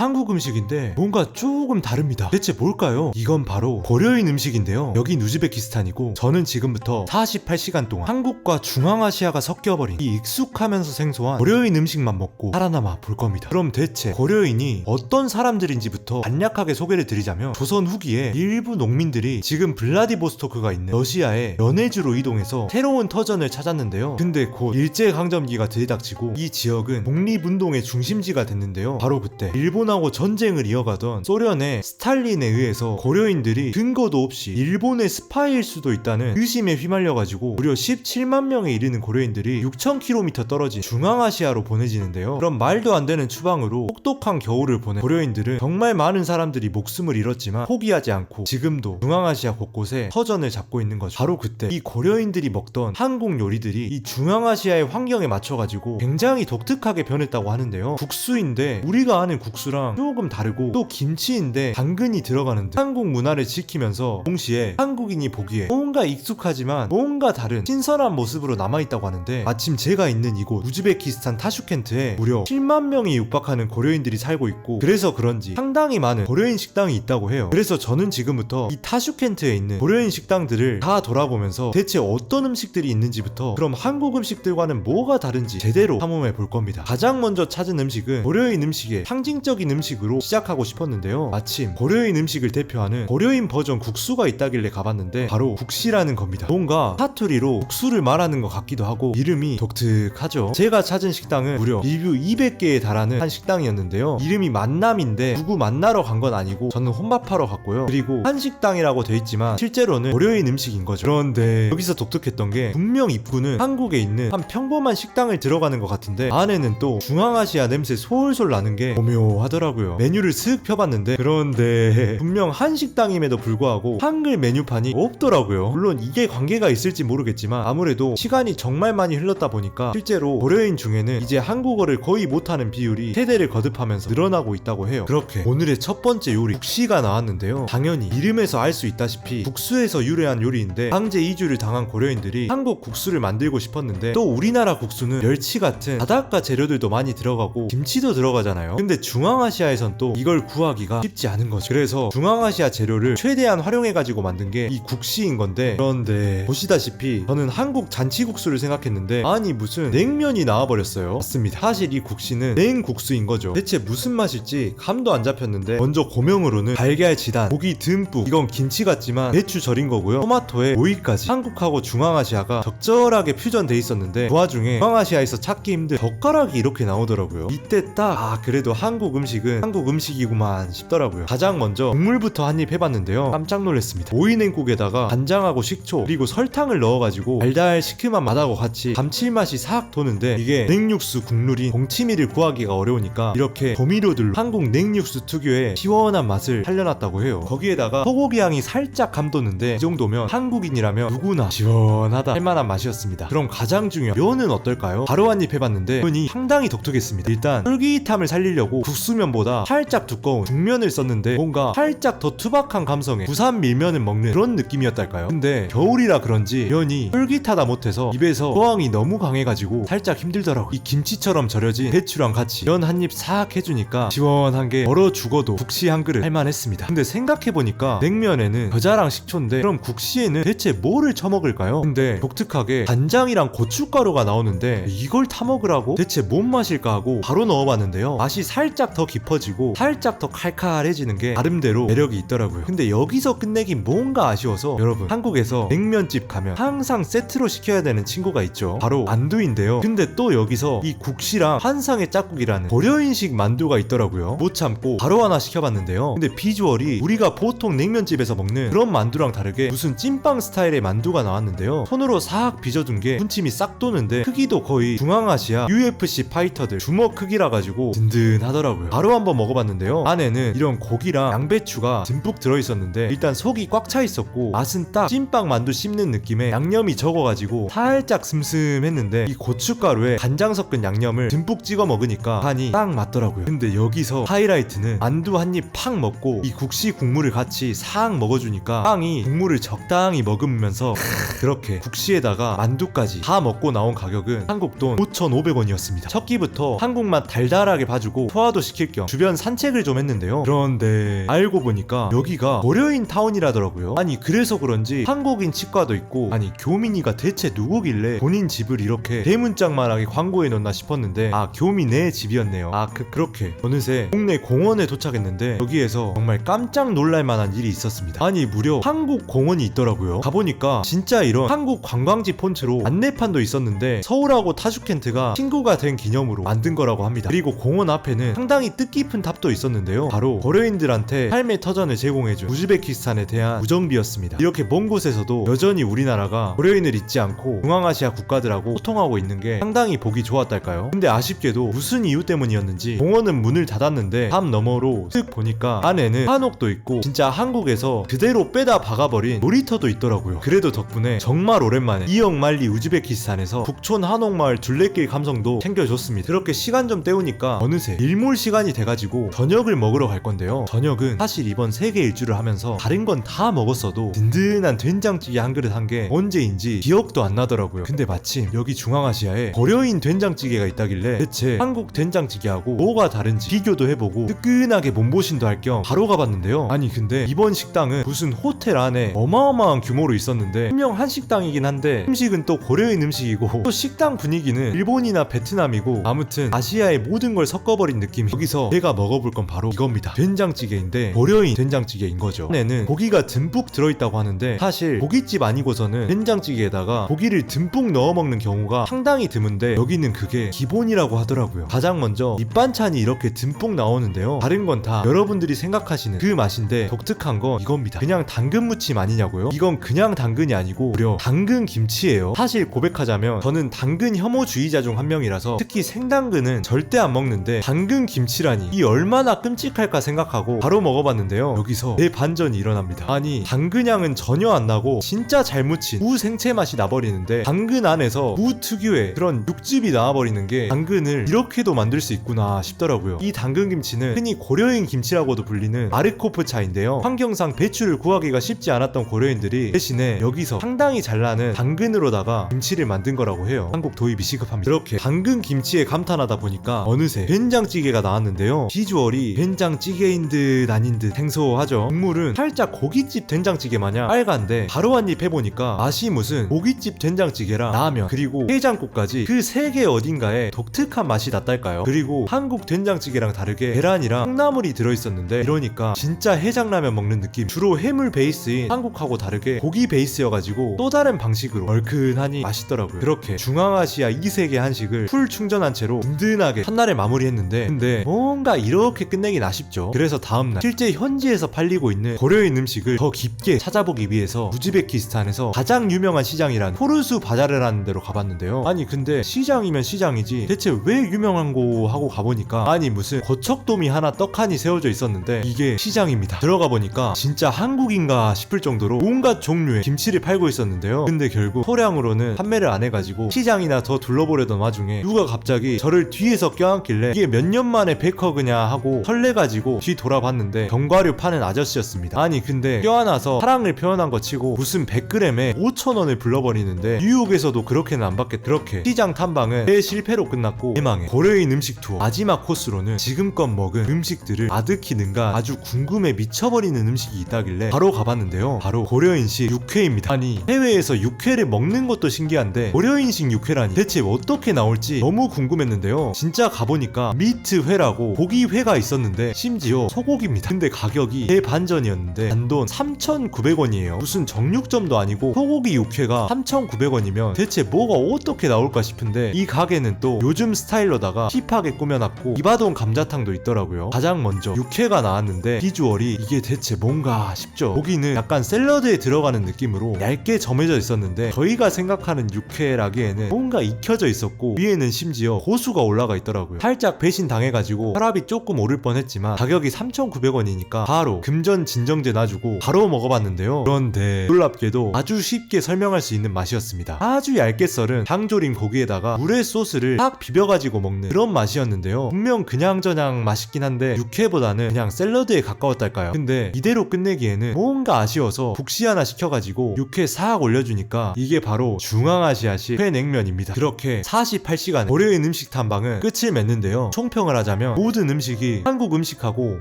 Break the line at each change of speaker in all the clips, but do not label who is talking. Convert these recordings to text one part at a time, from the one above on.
한국 음식인데 뭔가 조금 다릅니다. 대체 뭘까요? 이건 바로 고려인 음식인데요. 여긴 우즈베키스탄이고 저는 지금부터 48시간 동안 한국과 중앙아시아가 섞여버린 이 익숙하면서 생소한 고려인 음식만 먹고 살아남아 볼 겁니다. 그럼 대체 고려인이 어떤 사람들인지부터 간략하게 소개를 드리자면, 조선 후기에 일부 농민들이 지금 블라디보스토크가 있는 러시아의 연해주로 이동해서 새로운 터전을 찾았는데요. 근데 곧 일제강점기가 들이닥치고 이 지역은 독립운동의 중심지가 됐는데요. 바로 그때 일본하고 전쟁을 이어가던 소련의 스탈린에 의해서 고려인들이 근거도 없이 일본의 스파이일 수도 있다는 의심에 휘말려가지고 무려 17만 명에 이르는 고려인들이 6,000km 떨어진 중앙아시아로 보내지는데요. 그럼 말도 안 되는 추방으로 혹독한 겨울을 보낸 고려인들은 정말 많은 사람들이 목숨을 잃었지만 포기하지 않고 지금도 중앙아시아 곳곳에 터전을 잡고 있는 거죠. 바로 그때 이 고려인들이 먹던 한국 요리들이 이 중앙아시아의 환경에 맞춰가지고 굉장히 독특하게 변했다고 하는데요. 국수인데 우리가 아는 국수랑 조금 다르고, 또 김치인데 당근이 들어가는 등 한국 문화를 지키면서 동시에 한국인이 보기에 뭔가 익숙하지만 뭔가 다른 신선한 모습으로 남아있다고 하는데, 마침 제가 있는 이곳 우즈베키스탄 타슈켄트에 무려 7만 명이 육박하는 고려인들이 살고 있고, 그래서 그런지 상당히 많은 고려인 식당이 있다고 해요. 그래서 저는 지금부터 이 타슈켄트에 있는 고려인 식당들을 다 돌아보면서 대체 어떤 음식들이 있는지부터, 그럼 한국 음식들과는 뭐가 다른지 제대로 탐험해 볼 겁니다. 가장 먼저 찾은 음식은 고려인 음식의 상징적인 음식으로 시작하고 싶었는데요. 마침 고려인 음식을 대표하는 고려인 버전 국수가 있다길래 가봤는데 바로 국시라는 겁니다. 뭔가 사투리로 국수를 말하는 것 같기도 하고 이름이 독특하죠. 제가 찾은 식당은 무려 리뷰 200개에 달하는 한 식당이었는데요. 이름이 만남인데 누구 만나러 간 건 아니고 저는 혼밥하러 갔고요. 그리고 한식당이라고 돼 있지만 실제로는 고려인 음식인 거죠. 그런데 여기서 독특했던 게, 분명 입구는 한국에 있는 한 평범한 식당을 들어가는 것 같은데 안에는 또 중앙아시아 냄새 솔솔 나는 게 오묘하더라고요. 메뉴를 슥 펴봤는데, 그런데 분명 한식당임에도 불구하고 한글 메뉴판이 없더라고요. 물론 이게 관계가 있을지 모르겠지만 아무래도 시간이 정말 많이 흘렀다 보니까 실제로 고려인 중에는 이제 한국어를 거의 못하는 비율이 세대를 거듭하면서 늘어나고 있다고 해요. 그렇게 오늘의 첫 번째 요리 국시가 나왔는데요. 당연히 이름에서 알 수 있다시피 국수에서 유래한 요리인데, 강제 이주를 당한 고려인들이 한국 국수를 만들고 싶었는데, 또 우리나라 국수는 멸치 같은 바닷가 재료들도 많이 들어가고 김치도 들어가잖아요. 근데 중앙아시아에선 또 이걸 구하기가 쉽지 않은 거죠. 그래서 중앙아시아 재료를 최대한 활용해가지고 만든 게 이 국시인 건데, 그런데 보시다시피 저는 한국 잔치국수를 생각했는데 아니 무슨 냉면이 나와버렸어요. 맞습니다. 사실 이 국시는 냉국수인 거죠. 대체 무슨 맛일지 감도 안 잡혔는데, 먼저 고명으로는 달걀 지단, 고기 듬뿍, 이건 김치 같지만 배추 절인 거고요. 토마토에 오이까지. 한국하고 중앙아시아가 적절하게 퓨전돼 있었는데 그 와중에 중앙아시아에서 찾기 힘든 젓가락이 이렇게 나오더라고요. 이때 딱 그래도 한국 음식은 한국 음식이구만 싶더라고요. 가장 먼저 국물부터 한 입 해봤는데요. 깜짝 놀랐습니다. 오이냉국에다가 간장하고 식초 그리고 설탕을 넣어가지고 달달 시큼한 맛하고 같이 감칠맛이 싹 도는데, 이게 냉육수 국룰인 동치미를 구하기가 어려우니까 이렇게 조미료들로 한국 냉육수 특유의 시원한 맛을 살려놨다고 해요. 거기에다가 소고기 향이 살짝 감도는데 이 정도면 한국인이라면 누구나 시원하다 할만한 맛이었습니다. 그럼 가장 중요한 면은 어떨까요? 바로 한 입 해봤는데 면이 상당히 독특했습니다. 일단 쫄깃함을 살리려고 국수면보다 살짝 두꺼운 중면을 썼는데 뭔가 살짝 더 투박한 감성의 부산 밀면을 먹는 그런 느낌이었달까요? 근데 겨울이라 그런지 면이 쫄깃하다 못해서 입에서 저항이 너무 강해가지고 살짝 힘들더라고요. 이 김치처럼 절여진 배추랑 같이 면 한 입 싹 해주니까 시원한 게 얼어 죽어도 국시 한 그릇 할만했습니다. 근데 생각해보니까 냉면에는 겨자랑 식초인데 그럼 국시에는 대체 뭐를 쳐먹을까요? 근데 독특하게 간장이랑 고춧가루가 나오는데 이걸 타먹으라고? 대체 뭔 맛일까 하고 바로 넣어봤는데요. 맛이 살짝 더 깊어지고 살짝 더 칼칼해지는 게 나름대로 매력이 있더라고요. 근데 여기서 끝내긴 뭔가 아쉬워서, 여러분 한국에서 냉면집 가면 항상 세트로 시켜야 되는 친구가 있죠. 바로 만두인데요. 근데 또 여기서 이 국시랑 한상의 짝국이라는 고려인식 만두가 있더라고요. 못 참고 바로 하나 시켜봤는데요. 근데 비주얼이 우리가 보통 냉면집에서 먹는 그런 만두랑 다르게 무슨 찐빵 스타일의 만두가 나왔는데요. 손으로 싹 빚어둔 게 군침이 싹 도는데 크기도 거의 중앙아시아 UFC 파이터들 주먹 크기라 가지고 든든하더라고요. 바로 한번 먹어봤는데요. 안에는 이런 고기랑 양배추가 듬뿍 들어있었는데 일단 속이 꽉 차 있었고, 맛은 딱 찐빵 만두 씹는 느낌에 양념이 적어가지고 살짝 슴슴했는데 이 고춧가루에 간장 섞은 양념을 듬뿍 찍어 먹으니까 간이 딱 맞더라고요. 근데 여기서 하이라이트는 만두 한 입 팍 먹고 이 국시 국물을 같이 싹 먹어주니까 빵이 국물을 적당히 머금으면서 그렇게 국시에다가 만두까지 다 먹고 나온 가격은 한국 돈 5,500원이었습니다. 첫 끼부터 한국맛 달달하게 봐주고 소화도 시킬 즐길 겸 주변 산책을 좀 했는데요. 그런데 알고 보니까 여기가 고려인 타운이라더라고요. 아니 그래서 그런지 한국인 치과도 있고, 아니 교민이가 대체 누구길래 본인 집을 이렇게 대문짝만하게 광고해 놓나 싶었는데, 아 교민의 집이었네요. 그렇게 어느새 동네 공원에 도착했는데 여기에서 정말 깜짝 놀랄만한 일이 있었습니다. 아니 무려 한국 공원이 있더라고요. 가보니까 진짜 이런 한국 관광지 폰트로 안내판도 있었는데 서울하고 타슈켄트가 친구가 된 기념으로 만든 거라고 합니다. 그리고 공원 앞에는 상당히 뜻깊은 탑도 있었는데요. 바로 고려인들한테 삶의 터전을 제공해준 우즈베키스탄에 대한 무정비였습니다. 이렇게 먼 곳에서도 여전히 우리나라가 고려인을 잊지 않고 중앙아시아 국가들하고 소통하고 있는 게 상당히 보기 좋았달까요? 근데 아쉽게도 무슨 이유 때문이었는지 공원은 문을 닫았는데 담 너머로 쓱 보니까 안에는 한옥도 있고 진짜 한국에서 그대로 빼다 박아버린 놀이터도 있더라고요. 그래도 덕분에 정말 오랜만에 이억만리 우즈베키스탄에서 북촌 한옥마을 둘레길 감성도 챙겨줬습니다. 그렇게 시간 좀 때우니까 어느새 일몰 시간이 돼가지고 저녁을 먹으러 갈 건데요. 저녁은 사실 이번 세계 일주를 하면서 다른 건 다 먹었어도 든든한 된장찌개 한 그릇 한 게 언제인지 기억도 안 나더라고요. 근데 마침 여기 중앙아시아에 고려인 된장찌개가 있다길래 대체 한국 된장찌개하고 뭐가 다른지 비교도 해보고 뜨끈하게 몸보신도 할 겸 바로 가봤는데요. 아니 근데 이번 식당은 무슨 호텔 안에 어마어마한 규모로 있었는데 분명 한식당이긴 한데 음식은 또 고려인 음식이고 또 식당 분위기는 일본이나 베트남이고 아무튼 아시아의 모든 걸 섞어버린 느낌이. 여기서 제가 먹어볼 건 바로 이겁니다. 된장찌개인데 고려인 된장찌개인 거죠. 안에는 고기가 듬뿍 들어있다고 하는데 사실 고깃집 아니고서는 된장찌개에다가 고기를 듬뿍 넣어 먹는 경우가 상당히 드문데 여기는 그게 기본이라고 하더라고요. 가장 먼저 밑반찬이 이렇게 듬뿍 나오는데요. 다른 건 다 여러분들이 생각하시는 그 맛인데 독특한 건 이겁니다. 그냥 당근 무침 아니냐고요? 이건 그냥 당근이 아니고 무려 당근 김치예요. 사실 고백하자면 저는 당근 혐오주의자 중 한 명이라서 특히 생당근은 절대 안 먹는데 당근 김치라니 이 얼마나 끔찍할까 생각하고 바로 먹어봤는데요. 여기서 내 반전이 일어납니다. 아니 당근향은 전혀 안 나고 진짜 잘 무친 무 생채 맛이 나버리는데 당근 안에서 무 특유의 그런 육즙이 나와버리는 게 당근을 이렇게도 만들 수 있구나 싶더라고요. 이 당근 김치는 흔히 고려인 김치라고도 불리는 마르코프 차인데요. 환경상 배추를 구하기가 쉽지 않았던 고려인들이 대신에 여기서 상당히 잘 나는 당근으로다가 김치를 만든 거라고 해요. 한국 도입이 시급합니다. 이렇게 당근 김치에 감탄하다 보니까 어느새 된장찌개가 나왔는데요. 비주얼이 된장찌개인 듯 아닌 듯 생소하죠. 국물은 살짝 고깃집 된장찌개 마냥 빨간데 바로 한 입 해보니까 맛이 무슨 고깃집 된장찌개랑 라면 그리고 해장국까지 그 세 개 어딘가에 독특한 맛이 났달까요. 그리고 한국 된장찌개랑 다르게 계란이랑 콩나물이 들어있었는데 이러니까 진짜 해장라면 먹는 느낌. 주로 해물 베이스인 한국하고 다르게 고기 베이스여가지고 또 다른 방식으로 얼큰하니 맛있더라고요. 그렇게 중앙아시아 2세계 한식을 풀 충전한 채로 든든하게 첫날에 마무리했는데 근데 뭔가 이렇게 끝내긴 아쉽죠. 그래서 다음날 실제 현지에서 팔리고 있는 고려인 음식을 더 깊게 찾아보기 위해서 우즈베키스탄에서 가장 유명한 시장이란 포르수 바자르라는 데로 가봤는데요. 아니 근데 시장이면 시장이지 대체 왜 유명한 거 하고 가보니까 아니 무슨 거척돔이 하나 떡하니 세워져 있었는데 이게 시장입니다. 들어가 보니까 진짜 한국인가 싶을 정도로 온갖 종류의 김치를 팔고 있었는데요. 근데 결국 소량으로는 판매를 안 해가지고 시장이나 더 둘러보려던 와중에 누가 갑자기 저를 뒤에서 껴안길래 이게 몇 년 만에 베이커그냐 하고 설레가지고 뒤 돌아봤는데 견과류 파는 아저씨였습니다. 아니 근데 껴안아서 사랑을 표현한 거 치고 무슨 100g에 5,000원을 불러버리는데 뉴욕에서도 그렇게는 안 받겠다. 그렇게 시장 탐방은 대실패로 끝났고 대망의 고려인 음식 투어 마지막 코스로는 지금껏 먹은 음식들을 아득히 능가 아주 궁금해 미쳐버리는 음식이 있다길래 바로 가봤는데요. 바로 고려인식 육회입니다. 아니 해외에서 육회를 먹는 것도 신기한데 고려인식 육회라니 대체 어떻게 나올지 너무 궁금했는데요. 진짜 가보니까 미트회라고 고기회가 있었는데 심지어 소고기입니다. 근데 가격이 대반전이었는데 단돈 3,900원이에요. 무슨 정육점도 아니고 소고기 육회가 3,900원이면 대체 뭐가 어떻게 나올까 싶은데 이 가게는 또 요즘 스타일로다가 힙하게 꾸며놨고 이바돈 감자탕도 있더라고요. 가장 먼저 육회가 나왔는데 비주얼이 이게 대체 뭔가 싶죠. 고기는 약간 샐러드에 들어가는 느낌으로 얇게 점해져 있었는데 저희가 생각하는 육회라기에는 뭔가 익혀져 있었고 위에는 심지어 고수가 올라가 있더라고요. 살짝 배신 당해가지고 혈압이 조금 오를 뻔했지만 가격이 3,900원이니까 바로 금전 진정제 놔주고 바로 먹어봤는데요. 그런데 놀랍게도 아주 쉽게 설명할 수 있는 맛이었습니다. 아주 얇게 썰은 향조림 고기에다가 물에 소스를 딱 비벼가지고 먹는 그런 맛이었는데요. 분명 그냥저냥 맛있긴 한데 육회보다는 그냥 샐러드에 가까웠달까요. 근데 이대로 끝내기에는 뭔가 아쉬워서 국시 하나 시켜가지고 육회 싹 올려주니까 이게 바로 중앙아시아식 회냉면입니다. 그렇게 48시간 고려인 음식 탐방은 끝을 맺는데요. 총평을 하자면 모든 음식이 한국 음식하고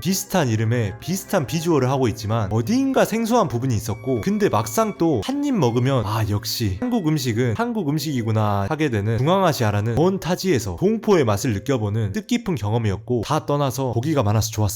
비슷한 이름에 비슷한 비주얼을 하고 있지만 어딘가 생소한 부분이 있었고, 근데 막상 또 한 입 먹으면 아 역시 한국 음식은 한국 음식이구나 하게 되는 중앙아시아라는 먼 타지에서 동포의 맛을 느껴보는 뜻깊은 경험이었고, 다 떠나서 고기가 많아서 좋았습니다.